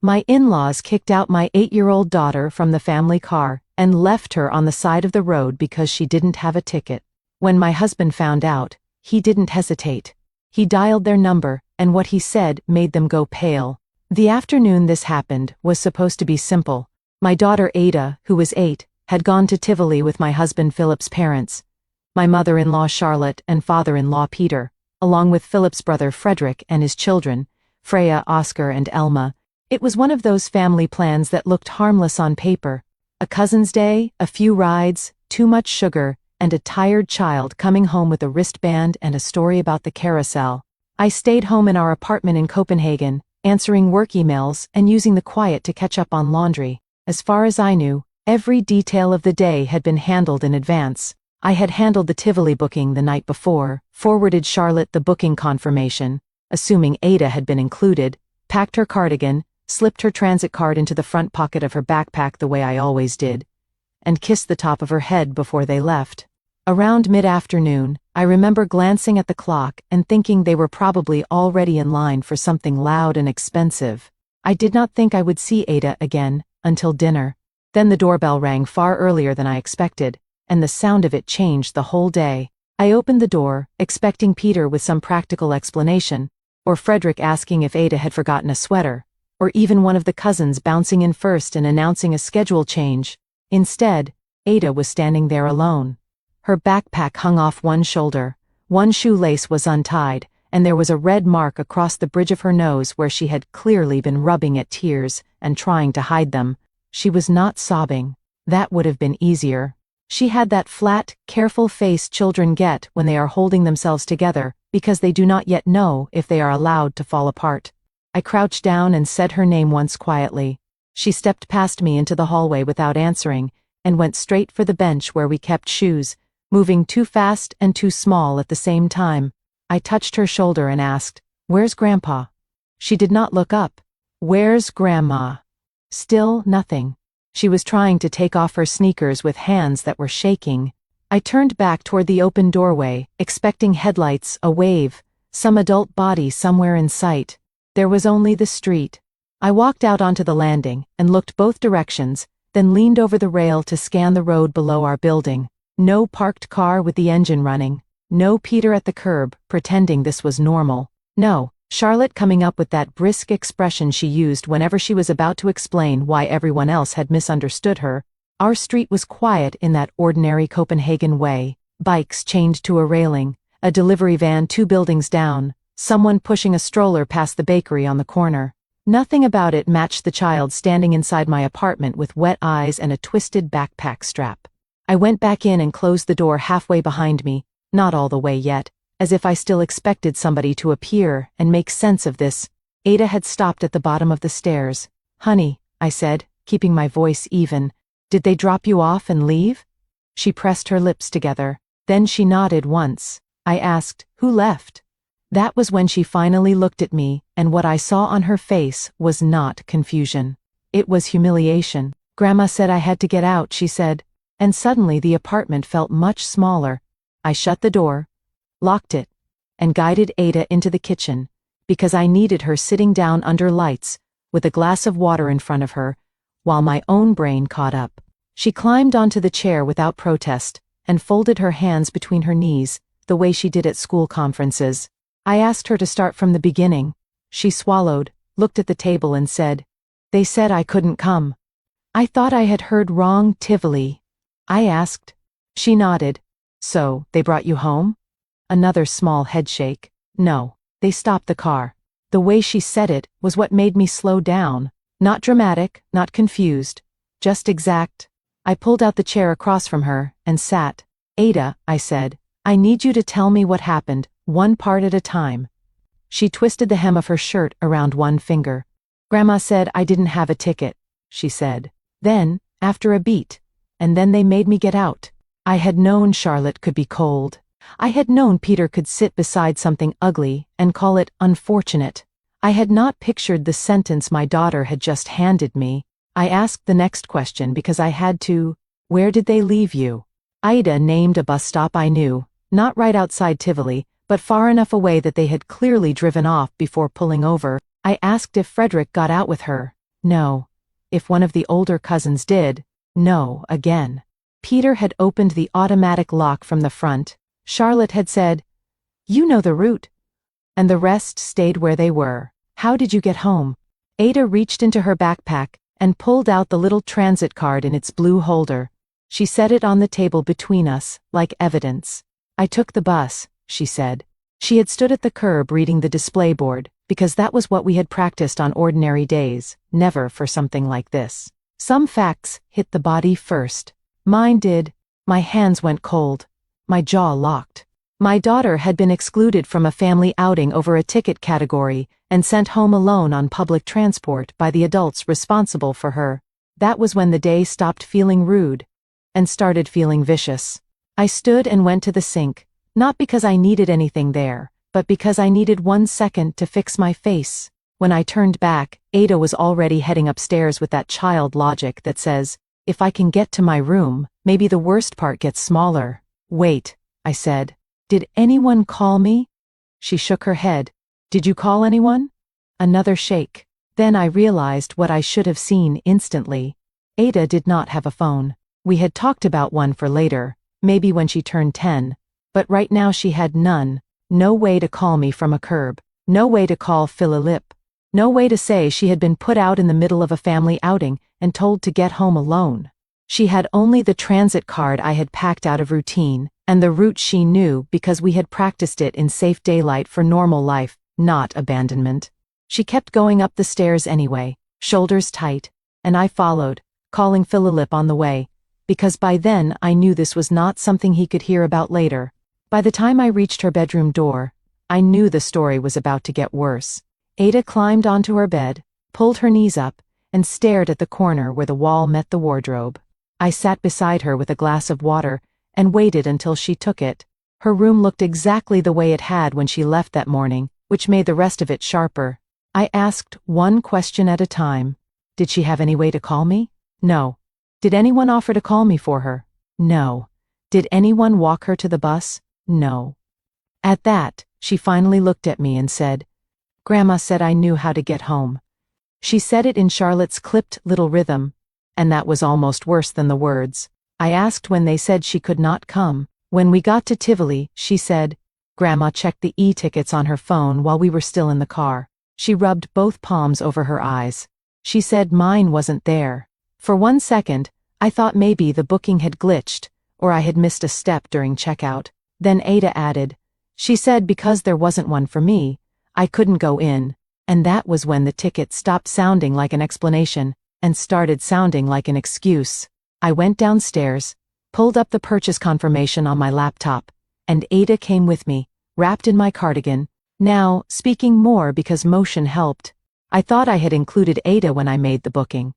My in-laws kicked out my 8-year-old daughter from the family car and left her on the side of the road because she didn't have a ticket. When my husband found out, he didn't hesitate. He dialed their number, and what he said made them go pale. The afternoon this happened was supposed to be simple. My daughter Ada, who was 8, had gone to Tivoli with my husband Philip's parents, my mother-in-law Charlotte and father-in-law Peter, along with Philip's brother Frederick and his children, Freya, Oscar, and Elma. It was one of those family plans that looked harmless on paper. A cousin's day, a few rides, too much sugar, and a tired child coming home with a wristband and a story about the carousel. I stayed home in our apartment in Copenhagen, answering work emails and using the quiet to catch up on laundry. As far as I knew, every detail of the day had been handled in advance. I had handled the Tivoli booking the night before, forwarded Charlotte the booking confirmation, assuming Ada had been included, packed her cardigan, slipped her transit card into the front pocket of her backpack the way I always did, and kissed the top of her head before they left. Around mid-afternoon, I remember glancing at the clock and thinking they were probably already in line for something loud and expensive. I did not think I would see Ada again until dinner. Then the doorbell rang far earlier than I expected, and the sound of it changed the whole day. I opened the door, expecting Peter with some practical explanation, or Frederick asking if Ada had forgotten a sweater, or even one of the cousins bouncing in first and announcing a schedule change. Instead, Ada was standing there alone. Her backpack hung off one shoulder, one shoelace was untied, and there was a red mark across the bridge of her nose where she had clearly been rubbing at tears and trying to hide them. She was not sobbing. That would have been easier. She had that flat, careful face children get when they are holding themselves together because they do not yet know if they are allowed to fall apart. I crouched down and said her name once quietly. She stepped past me into the hallway without answering and went straight for the bench where we kept shoes, moving too fast and too small at the same time. I touched her shoulder and asked, "Where's Grandpa?" She did not look up. "Where's Grandma?" Still nothing. She was trying to take off her sneakers with hands that were shaking. I turned back toward the open doorway, expecting headlights, a wave, some adult body somewhere in sight. There was only the street. I walked out onto the landing and looked both directions, then leaned over the rail to scan the road below our building. No parked car with the engine running. No Peter at the curb, pretending this was normal. No, Charlotte coming up with that brisk expression she used whenever she was about to explain why everyone else had misunderstood her. Our street was quiet in that ordinary Copenhagen way. Bikes chained to a railing, a delivery van 2 buildings down, someone pushing a stroller past the bakery on the corner. Nothing about it matched the child standing inside my apartment with wet eyes and a twisted backpack strap. I went back in and closed the door halfway behind me, not all the way yet, as if I still expected somebody to appear and make sense of this. Ada had stopped at the bottom of the stairs. "Honey," I said, keeping my voice even, "did they drop you off and leave?" She pressed her lips together. Then she nodded once. I asked, "Who left?" That was when she finally looked at me, and what I saw on her face was not confusion. It was humiliation. "Grandma said I had to get out," she said, and suddenly the apartment felt much smaller. I shut the door, locked it, and guided Ada into the kitchen, because I needed her sitting down under lights, with a glass of water in front of her, while my own brain caught up. She climbed onto the chair without protest, and folded her hands between her knees, the way she did at school conferences. I asked her to start from the beginning. She swallowed, looked at the table and said, "They said I couldn't come." I thought I had heard wrong. Tivoli, I asked. She nodded. "So, they brought you home?" Another small headshake. "No, they stopped the car." The way she said it was what made me slow down. Not dramatic, not confused, just exact. I pulled out the chair across from her and sat. "Ada," I said, "I need you to tell me what happened, one part at a time." She twisted the hem of her shirt around one finger. "Grandma said I didn't have a ticket," she said. Then, after a beat, "And then they made me get out." I had known Charlotte could be cold. I had known Peter could sit beside something ugly and call it unfortunate. I had not pictured the sentence my daughter had just handed me. I asked the next question because I had to. "Where did they leave you?" Ida named a bus stop I knew, not right outside Tivoli, but far enough away that they had clearly driven off before pulling over. I asked if Frederick got out with her. No. If one of the older cousins did, no, again. Peter had opened the automatic lock from the front. Charlotte had said, "You know the route." And the rest stayed where they were. How did you get home? Ada reached into her backpack and pulled out the little transit card in its blue holder. She set it on the table between us, like evidence. "I took the bus," she said. She had stood at the curb reading the display board, because that was what we had practiced on ordinary days, never for something like this. Some facts hit the body first. Mine did. My hands went cold. My jaw locked. My daughter had been excluded from a family outing over a ticket category and sent home alone on public transport by the adults responsible for her. That was when the day stopped feeling rude and started feeling vicious. I stood and went to the sink, not because I needed anything there, but because I needed 1 second to fix my face. When I turned back, Ada was already heading upstairs with that child logic that says, if I can get to my room, maybe the worst part gets smaller. "Wait," I said. "Did anyone call me?" She shook her head. "Did you call anyone?" Another shake. Then I realized what I should have seen instantly. Ada did not have a phone. We had talked about one for later, maybe when she turned 10. But right now she had none. No way to call me from a curb. No way to call Philip. No way to say she had been put out in the middle of a family outing and told to get home alone. She had only the transit card I had packed out of routine, and the route she knew because we had practiced it in safe daylight for normal life, not abandonment. She kept going up the stairs anyway, shoulders tight, and I followed, calling Philip on the way, because by then I knew this was not something he could hear about later. By the time I reached her bedroom door, I knew the story was about to get worse. Ada climbed onto her bed, pulled her knees up, and stared at the corner where the wall met the wardrobe. I sat beside her with a glass of water and waited until she took it. Her room looked exactly the way it had when she left that morning, which made the rest of it sharper. I asked one question at a time. Did she have any way to call me? No. Did anyone offer to call me for her? No. Did anyone walk her to the bus? No. At that, she finally looked at me and said, "Grandma said I knew how to get home." She said it in Charlotte's clipped little rhythm, and that was almost worse than the words. I asked when they said she could not come. When we got to Tivoli, she said, Grandma checked the e-tickets on her phone while we were still in the car. She rubbed both palms over her eyes. She said mine wasn't there. For 1 second, I thought maybe the booking had glitched, or I had missed a step during checkout. Then Ada added, she said because there wasn't one for me, I couldn't go in, and that was when the ticket stopped sounding like an explanation and started sounding like an excuse. I went downstairs, pulled up the purchase confirmation on my laptop, and Ada came with me, wrapped in my cardigan, now speaking more because motion helped. I thought I had included Ada when I made the booking.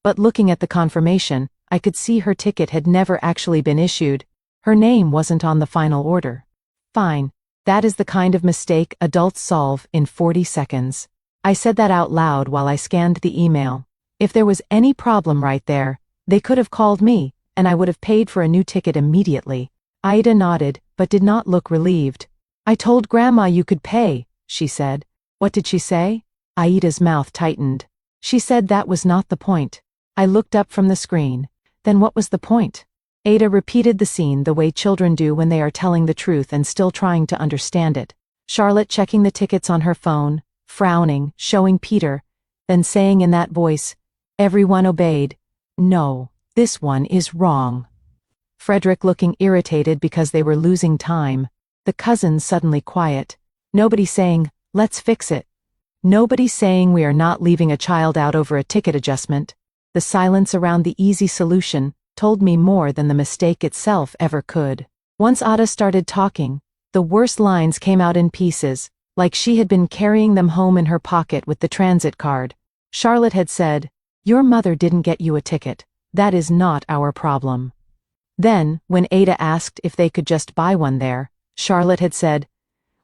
But looking at the confirmation, I could see her ticket had never actually been issued. Her name wasn't on the final order. Fine. That is the kind of mistake adults solve in 40 seconds. I said that out loud while I scanned the email. If there was any problem right there, they could have called me, and I would have paid for a new ticket immediately. Ida nodded, but did not look relieved. I told Grandma you could pay, she said. What did she say? Aida's mouth tightened. She said that was not the point. I looked up from the screen. Then what was the point? Ada repeated the scene the way children do when they are telling the truth and still trying to understand it. Charlotte checking the tickets on her phone, frowning, showing Peter, then saying in that voice, everyone obeyed, no, this one is wrong. Frederick looking irritated because they were losing time. The cousins suddenly quiet. Nobody saying, let's fix it. Nobody saying we are not leaving a child out over a ticket adjustment. The silence around the easy solution told me more than the mistake itself ever could. Once Ada started talking, the worst lines came out in pieces, like she had been carrying them home in her pocket with the transit card. Charlotte had said, your mother didn't get you a ticket. That is not our problem. Then, when Ada asked if they could just buy one there, Charlotte had said,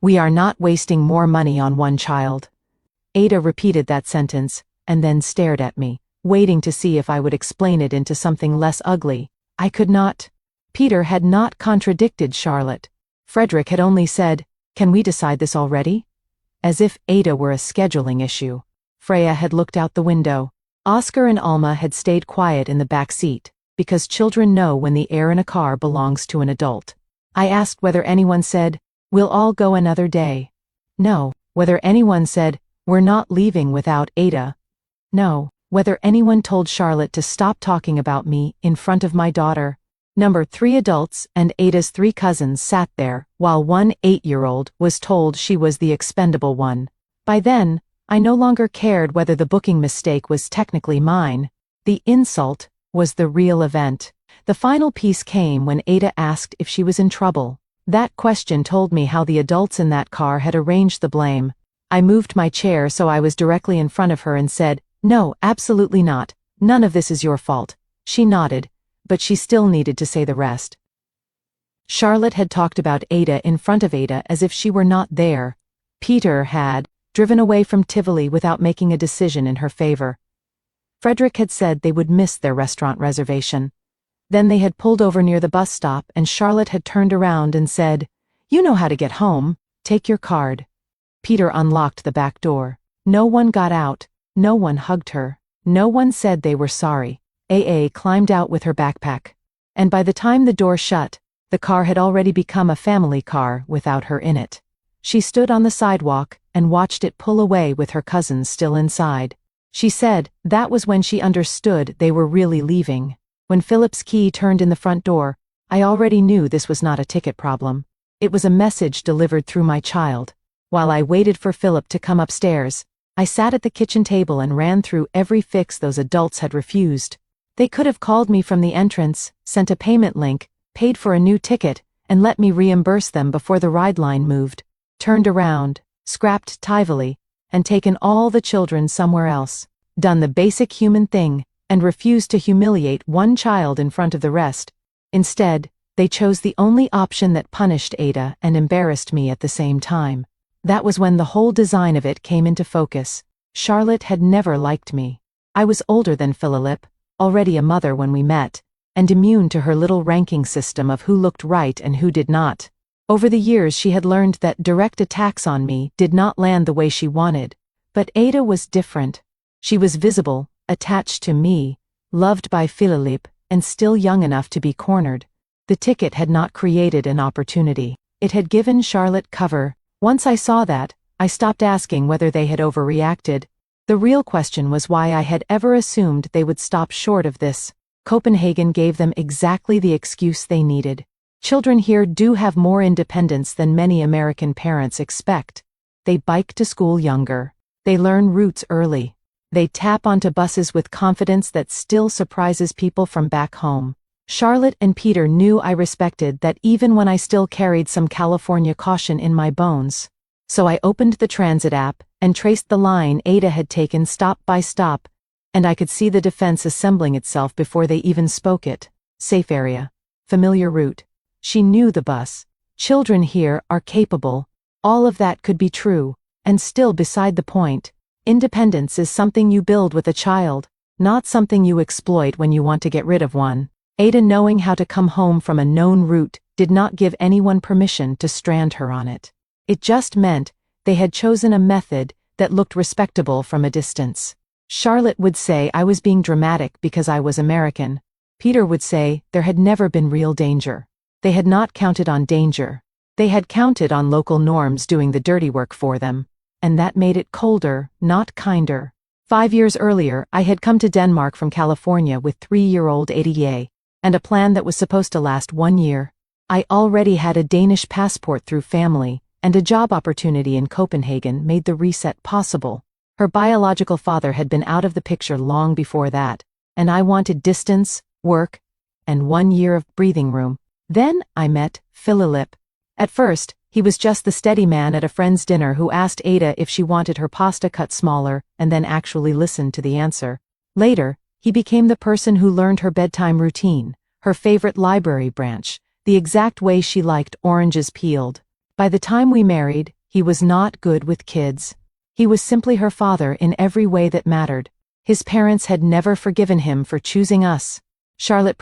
we are not wasting more money on one child. Ada repeated that sentence, and then stared at me, waiting to see if I would explain it into something less ugly. I could not. Peter had not contradicted Charlotte. Frederick had only said, can we decide this already? As if Ada were a scheduling issue. Freya had looked out the window. Oscar and Alma had stayed quiet in the back seat, because children know when the air in a car belongs to an adult. I asked whether anyone said, "We'll all go another day." No. Whether anyone said, "We're not leaving without Ada." No. Whether anyone told Charlotte to stop talking about me in front of my daughter. Number 3 adults and Ada's 3 cousins sat there, while one 8-year-old was told she was the expendable one. By then, I no longer cared whether the booking mistake was technically mine. The insult was the real event. The final piece came when Ada asked if she was in trouble. That question told me how the adults in that car had arranged the blame. I moved my chair so I was directly in front of her and said, "No, absolutely not. None of this is your fault." She nodded, but she still needed to say the rest. Charlotte had talked about Ada in front of Ada as if she were not there. Peter had driven away from Tivoli without making a decision in her favor. Frederick had said they would miss their restaurant reservation. Then they had pulled over near the bus stop and Charlotte had turned around and said, "You know how to get home. Take your card." Peter unlocked the back door. No one got out. No one hugged her. No one said they were sorry. AA climbed out with her backpack. And by the time the door shut, the car had already become a family car without her in it. She stood on the sidewalk and watched it pull away with her cousins still inside. She said that was when she understood they were really leaving. When Philip's key turned in the front door, I already knew this was not a ticket problem. It was a message delivered through my child. While I waited for Philip to come upstairs, I sat at the kitchen table and ran through every fix those adults had refused. They could have called me from the entrance, sent a payment link, paid for a new ticket, and let me reimburse them before the ride line moved, turned around, scrapped Tivoli, and taken all the children somewhere else, done the basic human thing, and refused to humiliate one child in front of the rest. Instead, they chose the only option that punished Ada and embarrassed me at the same time. That was when the whole design of it came into focus. Charlotte had never liked me. I was older than Philip, already a mother when we met, and immune to her little ranking system of who looked right and who did not. Over the years she had learned that direct attacks on me did not land the way she wanted. But Ada was different. She was visible, attached to me, loved by Philip, and still young enough to be cornered. The ticket had not created an opportunity. It had given Charlotte cover. Once I saw that, I stopped asking whether they had overreacted. The real question was why I had ever assumed they would stop short of this. Copenhagen gave them exactly the excuse they needed. Children here do have more independence than many American parents expect. They bike to school younger. They learn routes early. They tap onto buses with confidence that still surprises people from back home. Charlotte and Peter knew I respected that even when I still carried some California caution in my bones. So I opened the transit app and traced the line Ada had taken stop by stop, and I could see the defense assembling itself before they even spoke it. Safe area. Familiar route. She knew the bus. Children here are capable. All of that could be true, and still beside the point. Independence is something you build with a child, not something you exploit when you want to get rid of one. Ada knowing how to come home from a known route did not give anyone permission to strand her on it. It just meant they had chosen a method that looked respectable from a distance. Charlotte would say I was being dramatic because I was American. Peter would say there had never been real danger. They had not counted on danger. They had counted on local norms doing the dirty work for them. And that made it colder, not kinder. 5 years earlier, I had come to Denmark from California with 3-year-old Ada, and a plan that was supposed to last 1 year. I already had a Danish passport through family, and a job opportunity in Copenhagen made the reset possible. Her biological father had been out of the picture long before that, and I wanted distance, work, and 1 year of breathing room. Then I met Philip. At first, he was just the steady man at a friend's dinner who asked Ada if she wanted her pasta cut smaller and then actually listened to the answer. Later, he became the person who learned her bedtime routine, her favorite library branch, the exact way she liked oranges peeled. By the time we married, he was not good with kids. He was simply her father in every way that mattered. His parents had never forgiven him for choosing us. Charlotte